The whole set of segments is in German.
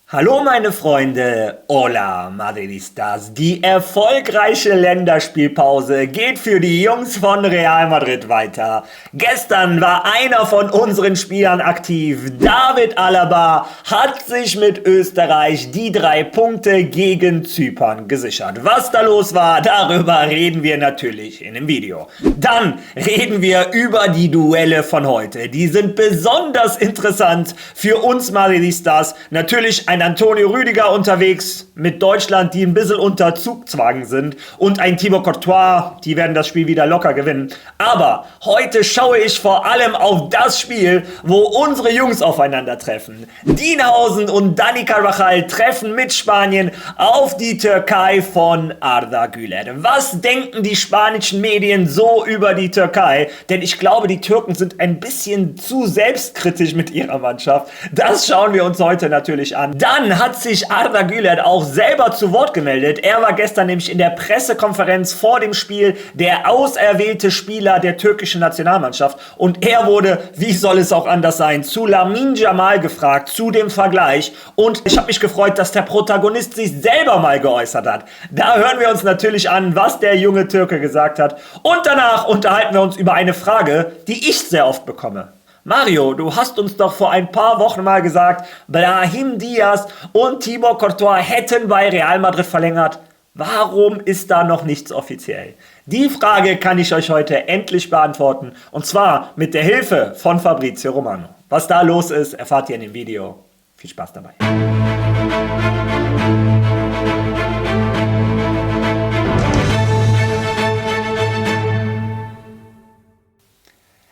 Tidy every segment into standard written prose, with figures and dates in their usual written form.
Hallo meine Freunde, hola Madridistas. Die erfolgreiche Länderspielpause geht für die Jungs von Real Madrid weiter. Gestern war einer von unseren Spielern aktiv. David Alaba hat sich mit Österreich die 3 Punkte gegen Zypern gesichert. Was da los war, darüber reden wir natürlich in dem Video. Dann reden wir über die Duelle von heute. Die sind besonders interessant für uns Madridistas. Natürlich ein Antonio Rüdiger unterwegs mit Deutschland, die ein bisschen unter Zugzwang sind, und ein Thibaut Courtois, die werden das Spiel wieder locker gewinnen. Aber heute schaue ich vor allem auf das Spiel, wo unsere Jungs aufeinandertreffen. Dienhausen und Dani Carvajal treffen mit Spanien auf die Türkei von Arda Güler. Was denken die spanischen Medien so über die Türkei? Denn ich glaube, die Türken sind ein bisschen zu selbstkritisch mit ihrer Mannschaft. Das schauen wir uns heute natürlich an. Dann hat sich Arda Güler auch selber zu Wort gemeldet. Er war gestern nämlich in der Pressekonferenz vor dem Spiel der auserwählte Spieler der türkischen Nationalmannschaft. Und er wurde, wie soll es auch anders sein, zu Lamine Yamal gefragt, zu dem Vergleich. Und ich habe mich gefreut, dass der Protagonist sich selber mal geäußert hat. Da hören wir uns natürlich an, was der junge Türke gesagt hat. Und danach unterhalten wir uns über eine Frage, die ich sehr oft bekomme. Mario, du hast uns doch vor ein paar Wochen mal gesagt, Brahim Diaz und Thibaut Courtois hätten bei Real Madrid verlängert. Warum ist da noch nichts offiziell? Die Frage kann ich euch heute endlich beantworten, und zwar mit der Hilfe von Fabrizio Romano. Was da los ist, erfahrt ihr in dem Video. Viel Spaß dabei.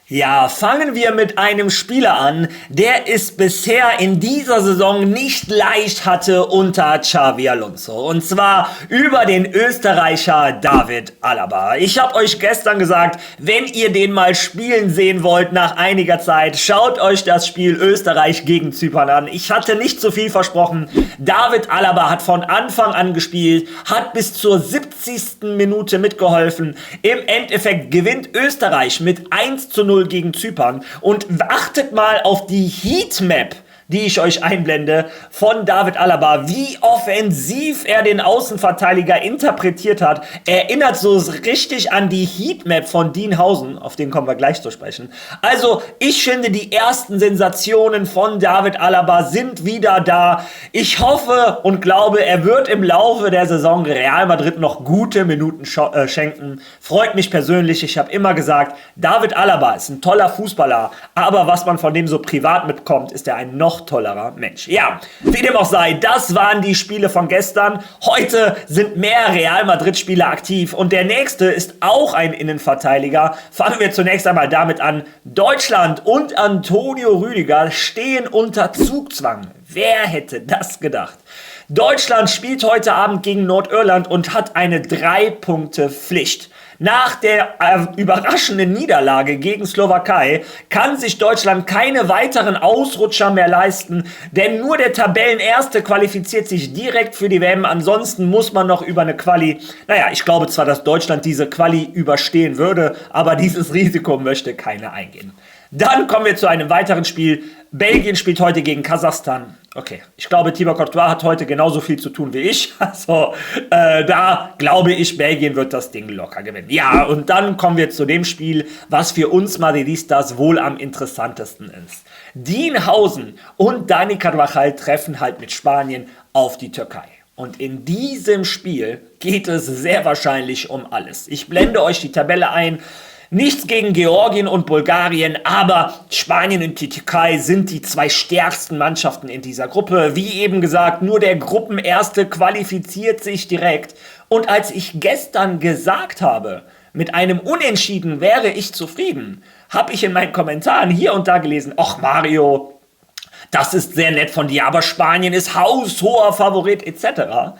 Ja, fangen wir mit einem Spieler an, der es bisher in dieser Saison nicht leicht hatte unter Xabi Alonso. Und zwar über den Österreicher David Alaba. Ich habe euch gestern gesagt, wenn ihr den mal spielen sehen wollt nach einiger Zeit, schaut euch das Spiel Österreich gegen Zypern an. Ich hatte nicht so viel versprochen. David Alaba hat von Anfang an gespielt, hat bis zur 70. Minute mitgeholfen. Im Endeffekt gewinnt Österreich mit 1:0 gegen Zypern, und achtet mal auf die Heatmap, die ich euch einblende, von David Alaba, wie offensiv er den Außenverteidiger interpretiert hat. Erinnert so richtig an die Heatmap von Dienhausen, auf den kommen wir gleich zu sprechen. Also, ich finde, die ersten Sensationen von David Alaba sind wieder da. Ich hoffe und glaube, er wird im Laufe der Saison Real Madrid noch gute Minuten schenken. Freut mich persönlich. Ich habe immer gesagt, David Alaba ist ein toller Fußballer, aber was man von dem so privat mitbekommt, ist er ein noch tollerer Mensch. Ja, wie dem auch sei, das waren die Spiele von gestern. Heute sind mehr Real Madrid-Spieler aktiv, und der nächste ist auch ein Innenverteidiger. Fangen wir zunächst einmal damit an. Deutschland und Antonio Rüdiger stehen unter Zugzwang. Wer hätte das gedacht? Deutschland spielt heute Abend gegen Nordirland und hat eine 3-Punkte-Pflicht. Nach der überraschenden Niederlage gegen Slowakei kann sich Deutschland keine weiteren Ausrutscher mehr leisten, denn nur der Tabellenerste qualifiziert sich direkt für die WM. Ansonsten muss man noch über eine Quali, ich glaube zwar, dass Deutschland diese Quali überstehen würde, aber dieses Risiko möchte keiner eingehen. Dann kommen wir zu einem weiteren Spiel. Belgien spielt heute gegen Kasachstan. Okay, ich glaube, Thibaut Courtois hat heute genauso viel zu tun wie ich. Also, da glaube ich, Belgien wird das Ding locker gewinnen. Ja, und dann kommen wir zu dem Spiel, was für uns Madridistas wohl am interessantesten ist. Dienhausen und Dani Carvajal treffen halt mit Spanien auf die Türkei. Und in diesem Spiel geht es sehr wahrscheinlich um alles. Ich blende euch die Tabelle ein. Nichts gegen Georgien und Bulgarien, aber Spanien und die Türkei sind die 2 stärksten Mannschaften in dieser Gruppe. Wie eben gesagt, nur der Gruppenerste qualifiziert sich direkt. Und als ich gestern gesagt habe, mit einem Unentschieden wäre ich zufrieden, habe ich in meinen Kommentaren hier und da gelesen, ach Mario, das ist sehr nett von dir, aber Spanien ist haushoher Favorit etc.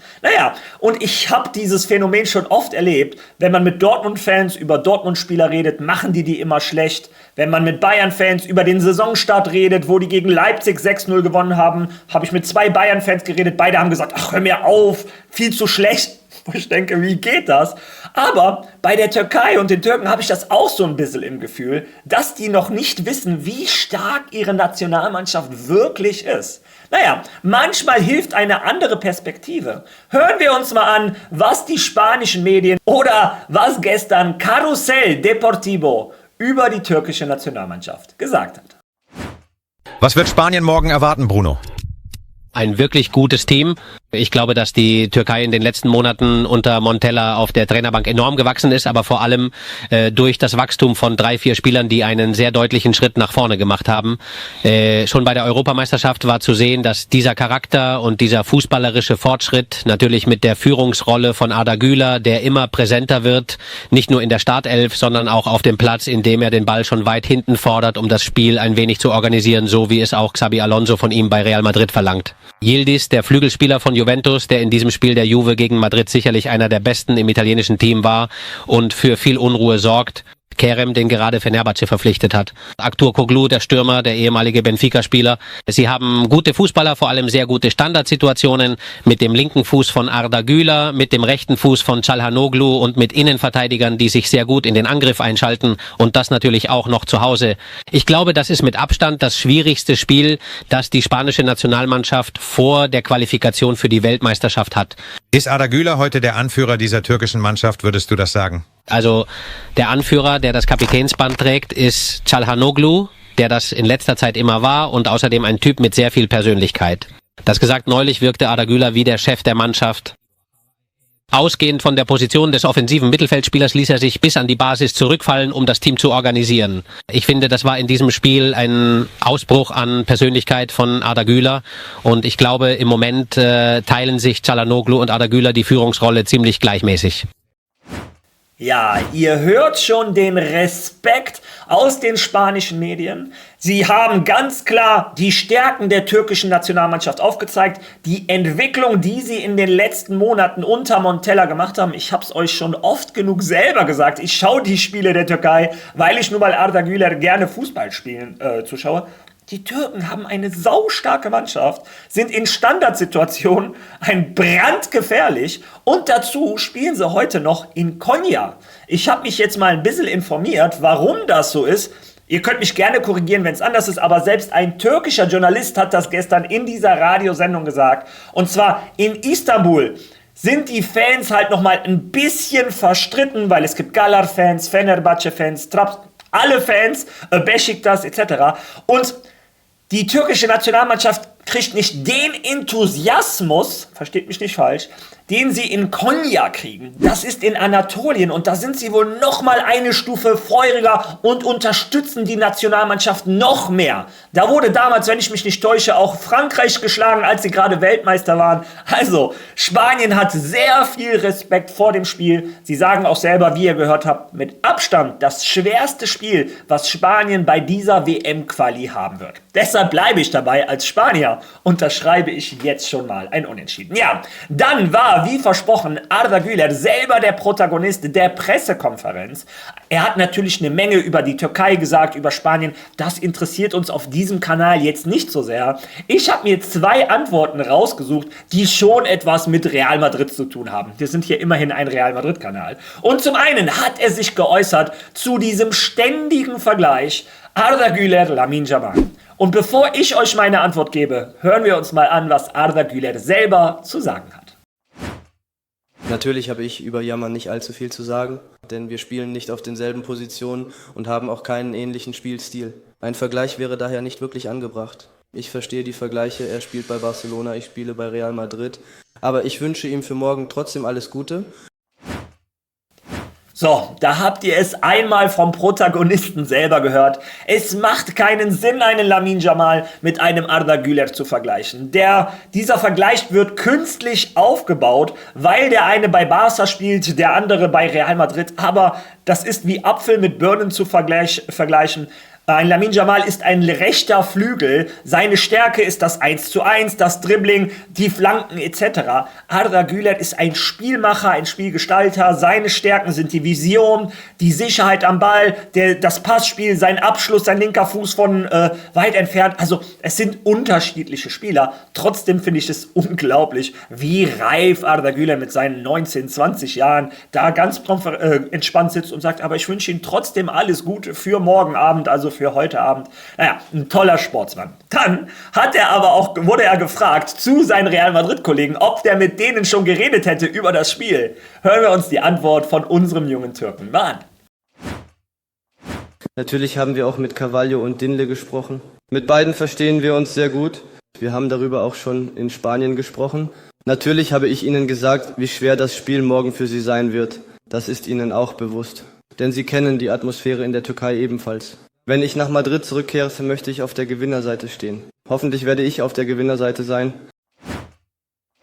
Und ich habe dieses Phänomen schon oft erlebt. Wenn man mit Dortmund-Fans über Dortmund-Spieler redet, machen die immer schlecht. Wenn man mit Bayern-Fans über den Saisonstart redet, wo die gegen Leipzig 6:0 gewonnen haben, habe ich mit 2 Bayern-Fans geredet. Beide haben gesagt, ach hör mir auf, viel zu schlecht. wo ich denke, wie geht das? Aber bei der Türkei und den Türken habe ich das auch so ein bisschen im Gefühl, dass die noch nicht wissen, wie stark ihre Nationalmannschaft wirklich ist. Naja, manchmal hilft eine andere Perspektive. Hören wir uns mal an, was die spanischen Medien oder was gestern Carrusel Deportivo über die türkische Nationalmannschaft gesagt hat. Was wird Spanien morgen erwarten, Bruno? Ein wirklich gutes Team. Ich glaube, dass die Türkei in den letzten Monaten unter Montella auf der Trainerbank enorm gewachsen ist, aber vor allem durch das Wachstum von 3-4 Spielern, die einen sehr deutlichen Schritt nach vorne gemacht haben. Schon bei der Europameisterschaft war zu sehen, dass dieser Charakter und dieser fußballerische Fortschritt natürlich mit der Führungsrolle von Arda Güler, der immer präsenter wird, nicht nur in der Startelf, sondern auch auf dem Platz, indem er den Ball schon weit hinten fordert, um das Spiel ein wenig zu organisieren, so wie es auch Xabi Alonso von ihm bei Real Madrid verlangt. Yildiz, der Flügelspieler von Juventus, der in diesem Spiel der Juve gegen Madrid sicherlich einer der besten im italienischen Team war und für viel Unruhe sorgt. Kerem, den gerade Fenerbahce verpflichtet hat. Aktürkoğlu, der Stürmer, der ehemalige Benfica-Spieler. Sie haben gute Fußballer, vor allem sehr gute Standardsituationen mit dem linken Fuß von Arda Güler, mit dem rechten Fuß von Çalhanoğlu und mit Innenverteidigern, die sich sehr gut in den Angriff einschalten und das natürlich auch noch zu Hause. Ich glaube, das ist mit Abstand das schwierigste Spiel, das die spanische Nationalmannschaft vor der Qualifikation für die Weltmeisterschaft hat. Ist Arda Güler heute der Anführer dieser türkischen Mannschaft, würdest du das sagen? Also der Anführer, der das Kapitänsband trägt, ist Çalhanoğlu, der das in letzter Zeit immer war und außerdem ein Typ mit sehr viel Persönlichkeit. Das gesagt, neulich wirkte Arda Güler wie der Chef der Mannschaft. Ausgehend von der Position des offensiven Mittelfeldspielers ließ er sich bis an die Basis zurückfallen, um das Team zu organisieren. Ich finde, das war in diesem Spiel ein Ausbruch an Persönlichkeit von Arda Güler und ich glaube, im Moment teilen sich Çalhanoğlu und Arda Güler die Führungsrolle ziemlich gleichmäßig. Ja, ihr hört schon den Respekt aus den spanischen Medien. Sie haben ganz klar die Stärken der türkischen Nationalmannschaft aufgezeigt, die Entwicklung, die sie in den letzten Monaten unter Montella gemacht haben. Ich habe es euch schon oft genug selber gesagt. Ich schaue die Spiele der Türkei, weil ich nun mal Arda Güler gerne Fußball spielen zuschaue. Die Türken haben eine saustarke Mannschaft, sind in Standardsituationen brandgefährlich und dazu spielen sie heute noch in Konya. Ich habe mich jetzt mal ein bisschen informiert, warum das so ist. Ihr könnt mich gerne korrigieren, wenn es anders ist, aber selbst ein türkischer Journalist hat das gestern in dieser Radiosendung gesagt. Und zwar in Istanbul sind die Fans halt nochmal ein bisschen verstritten, weil es gibt Galar-Fans, Fenerbahce-Fans, alle Fans, Beşiktaş etc. Und die türkische Nationalmannschaft kriegt nicht den Enthusiasmus, versteht mich nicht falsch, den sie in Konya kriegen. Das ist in Anatolien und da sind sie wohl nochmal eine Stufe feuriger und unterstützen die Nationalmannschaft noch mehr. Da wurde damals, wenn ich mich nicht täusche, auch Frankreich geschlagen, als sie gerade Weltmeister waren. Also, Spanien hat sehr viel Respekt vor dem Spiel. Sie sagen auch selber, wie ihr gehört habt, mit Abstand das schwerste Spiel, was Spanien bei dieser WM-Quali haben wird. Deshalb bleibe ich dabei, als Spanier unterschreibe ich jetzt schon mal ein Unentschieden. Ja, dann war, wie versprochen, Arda Güler selber der Protagonist der Pressekonferenz. Er hat natürlich eine Menge über die Türkei gesagt, über Spanien. Das interessiert uns auf diesem Kanal jetzt nicht so sehr. Ich habe mir 2 Antworten rausgesucht, die schon etwas mit Real Madrid zu tun haben. Wir sind hier immerhin ein Real Madrid-Kanal. Und zum einen hat er sich geäußert zu diesem ständigen Vergleich Arda Güler, Lamine Yamal. Und bevor ich euch meine Antwort gebe, hören wir uns mal an, was Arda Güler selber zu sagen hat. Natürlich habe ich über Yamal nicht allzu viel zu sagen, denn wir spielen nicht auf denselben Positionen und haben auch keinen ähnlichen Spielstil. Ein Vergleich wäre daher nicht wirklich angebracht. Ich verstehe die Vergleiche, er spielt bei Barcelona, ich spiele bei Real Madrid, aber ich wünsche ihm für morgen trotzdem alles Gute. So, da habt ihr es einmal vom Protagonisten selber gehört. Es macht keinen Sinn, einen Lamine Yamal mit einem Arda Güler zu vergleichen. Dieser Vergleich wird künstlich aufgebaut, weil der eine bei Barca spielt, der andere bei Real Madrid. Aber das ist wie Apfel mit Birnen zu vergleichen. Ein Lamine Yamal ist ein rechter Flügel. Seine Stärke ist das 1:1, das Dribbling, die Flanken etc. Arda Güler ist ein Spielmacher, ein Spielgestalter. Seine Stärken sind die Vision, die Sicherheit am Ball, das Passspiel, sein Abschluss, sein linker Fuß von weit entfernt. Also es sind unterschiedliche Spieler. Trotzdem finde ich es unglaublich, wie reif Arda Güler mit seinen 19, 20 Jahren da ganz entspannt sitzt und sagt, aber ich wünsche Ihnen trotzdem alles Gute für morgen Abend, also für heute Abend. Naja, ein toller Sportsmann. Dann wurde er gefragt zu seinen Real Madrid-Kollegen, ob der mit denen schon geredet hätte über das Spiel. Hören wir uns die Antwort von unserem jungen Türken mal an. Natürlich haben wir auch mit Carvalho und Dinle gesprochen. Mit beiden verstehen wir uns sehr gut. Wir haben darüber auch schon in Spanien gesprochen. Natürlich habe ich ihnen gesagt, wie schwer das Spiel morgen für sie sein wird. Das ist ihnen auch bewusst. Denn sie kennen die Atmosphäre in der Türkei ebenfalls. Wenn ich nach Madrid zurückkehre, möchte ich auf der Gewinnerseite stehen. Hoffentlich werde ich auf der Gewinnerseite sein.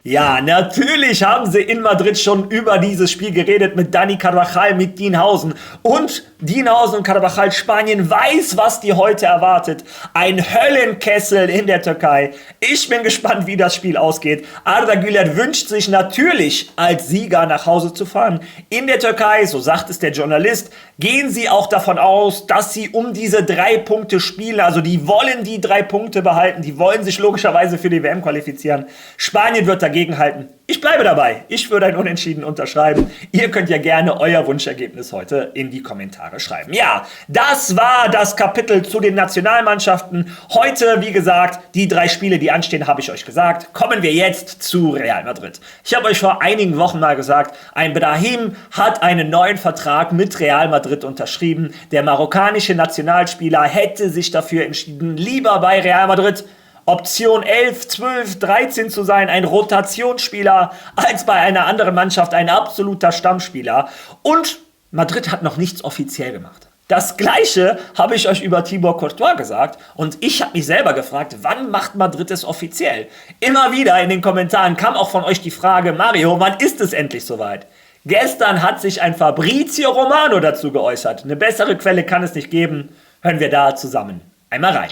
Ja, natürlich haben sie in Madrid schon über dieses Spiel geredet mit Dani Carvajal, mit Dienhausen. Und Dienhausen und Carvajal, Spanien weiß, was die heute erwartet. Ein Höllenkessel in der Türkei. Ich bin gespannt, wie das Spiel ausgeht. Arda Güler wünscht sich natürlich, als Sieger nach Hause zu fahren. In der Türkei, so sagt es der Journalist, gehen sie auch davon aus, dass sie um diese 3 Punkte spielen. Also die wollen die 3 Punkte behalten. Die wollen sich logischerweise für die WM qualifizieren. Spanien wird dagegen halten. Ich bleibe dabei. Ich würde ein Unentschieden unterschreiben. Ihr könnt ja gerne euer Wunschergebnis heute in die Kommentare schreiben. Ja, das war das Kapitel zu den Nationalmannschaften. Heute, wie gesagt, die 3 Spiele, die anstehen, habe ich euch gesagt. Kommen wir jetzt zu Real Madrid. Ich habe euch vor einigen Wochen mal gesagt, ein Brahim hat einen neuen Vertrag mit Real Madrid unterschrieben. Der marokkanische Nationalspieler hätte sich dafür entschieden, lieber bei Real Madrid Option 11, 12, 13 zu sein, ein Rotationsspieler, als bei einer anderen Mannschaft ein absoluter Stammspieler. Und Madrid hat noch nichts offiziell gemacht. Das Gleiche habe ich euch über Thibaut Courtois gesagt und ich habe mich selber gefragt, wann macht Madrid es offiziell? Immer wieder in den Kommentaren kam auch von euch die Frage, Mario, wann ist es endlich soweit? Gestern hat sich ein Fabrizio Romano dazu geäußert. Eine bessere Quelle kann es nicht geben. Hören wir da zusammen einmal rein.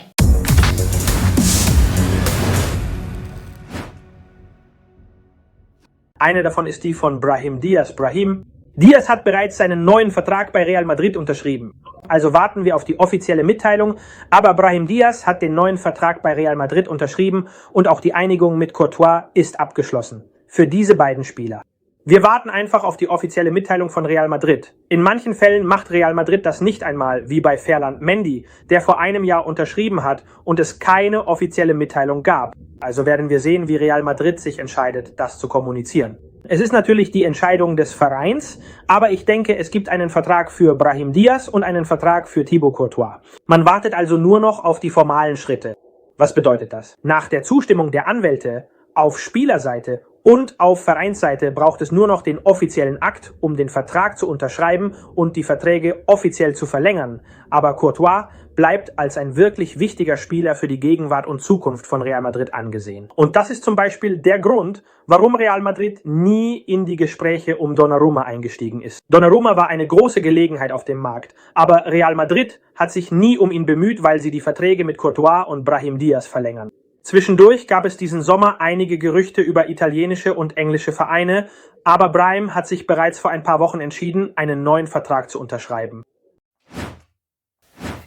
Eine davon ist die von Brahim Diaz. Diaz hat bereits seinen neuen Vertrag bei Real Madrid unterschrieben. Also warten wir auf die offizielle Mitteilung. Aber Brahim Diaz hat den neuen Vertrag bei Real Madrid unterschrieben und auch die Einigung mit Courtois ist abgeschlossen. Für diese beiden Spieler. Wir warten einfach auf die offizielle Mitteilung von Real Madrid. In manchen Fällen macht Real Madrid das nicht einmal, wie bei Ferland Mendy, der vor einem Jahr unterschrieben hat und es keine offizielle Mitteilung gab. Also werden wir sehen, wie Real Madrid sich entscheidet, das zu kommunizieren. Es ist natürlich die Entscheidung des Vereins, aber ich denke, es gibt einen Vertrag für Brahim Diaz und einen Vertrag für Thibaut Courtois. Man wartet also nur noch auf die formalen Schritte. Was bedeutet das? Nach der Zustimmung der Anwälte auf Spielerseite und auf Vereinsseite braucht es nur noch den offiziellen Akt, um den Vertrag zu unterschreiben und die Verträge offiziell zu verlängern. Aber Courtois bleibt als ein wirklich wichtiger Spieler für die Gegenwart und Zukunft von Real Madrid angesehen. Und das ist zum Beispiel der Grund, warum Real Madrid nie in die Gespräche um Donnarumma eingestiegen ist. Donnarumma war eine große Gelegenheit auf dem Markt, aber Real Madrid hat sich nie um ihn bemüht, weil sie die Verträge mit Courtois und Brahim Diaz verlängern. Zwischendurch gab es diesen Sommer einige Gerüchte über italienische und englische Vereine, aber Brahim hat sich bereits vor ein paar Wochen entschieden, einen neuen Vertrag zu unterschreiben.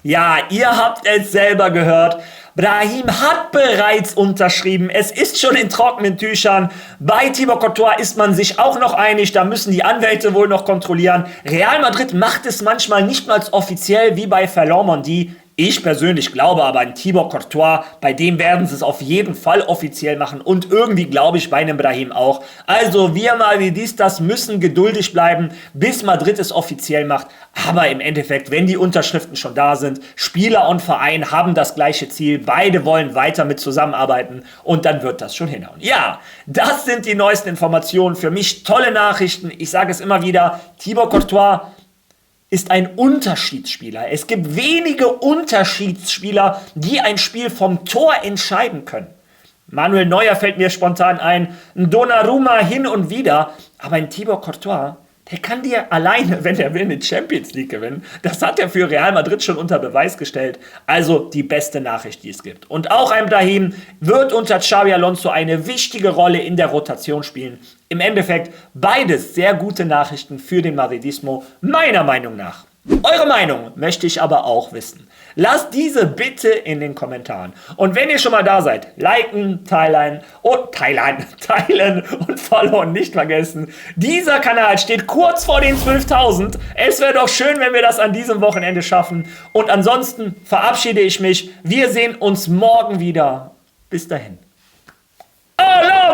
Ja, ihr habt es selber gehört. Brahim hat bereits unterschrieben. Es ist schon in trockenen Tüchern. Bei Thibaut Courtois ist man sich auch noch einig. Da müssen die Anwälte wohl noch kontrollieren. Real Madrid macht es manchmal nicht mal offiziell wie bei Ferland Mendy. Ich persönlich glaube aber an Thibaut Courtois, bei dem werden sie es auf jeden Fall offiziell machen und irgendwie glaube ich bei einem Brahim auch. Also wir Madridistas müssen geduldig bleiben, bis Madrid es offiziell macht. Aber im Endeffekt, wenn die Unterschriften schon da sind, Spieler und Verein haben das gleiche Ziel, beide wollen weiter mit zusammenarbeiten und dann wird das schon hinhauen. Ja, das sind die neuesten Informationen. Für mich tolle Nachrichten. Ich sage es immer wieder, Thibaut Courtois ist ein Unterschiedsspieler. Es gibt wenige Unterschiedsspieler, die ein Spiel vom Tor entscheiden können. Manuel Neuer fällt mir spontan ein, ein Donnarumma hin und wieder, aber ein Thibaut Courtois, Der kann dir alleine, wenn er will, eine Champions League gewinnen. Das hat er für Real Madrid schon unter Beweis gestellt. Also die beste Nachricht, die es gibt. Und auch ein Brahim wird unter Xabi Alonso eine wichtige Rolle in der Rotation spielen. Im Endeffekt beides sehr gute Nachrichten für den Madridismo, meiner Meinung nach. Eure Meinung möchte ich aber auch wissen. Lasst diese bitte in den Kommentaren. Und wenn ihr schon mal da seid, liken, teilen und followen nicht vergessen. Dieser Kanal steht kurz vor den 12.000. Es wäre doch schön, wenn wir das an diesem Wochenende schaffen. Und ansonsten verabschiede ich mich. Wir sehen uns morgen wieder. Bis dahin. Allah!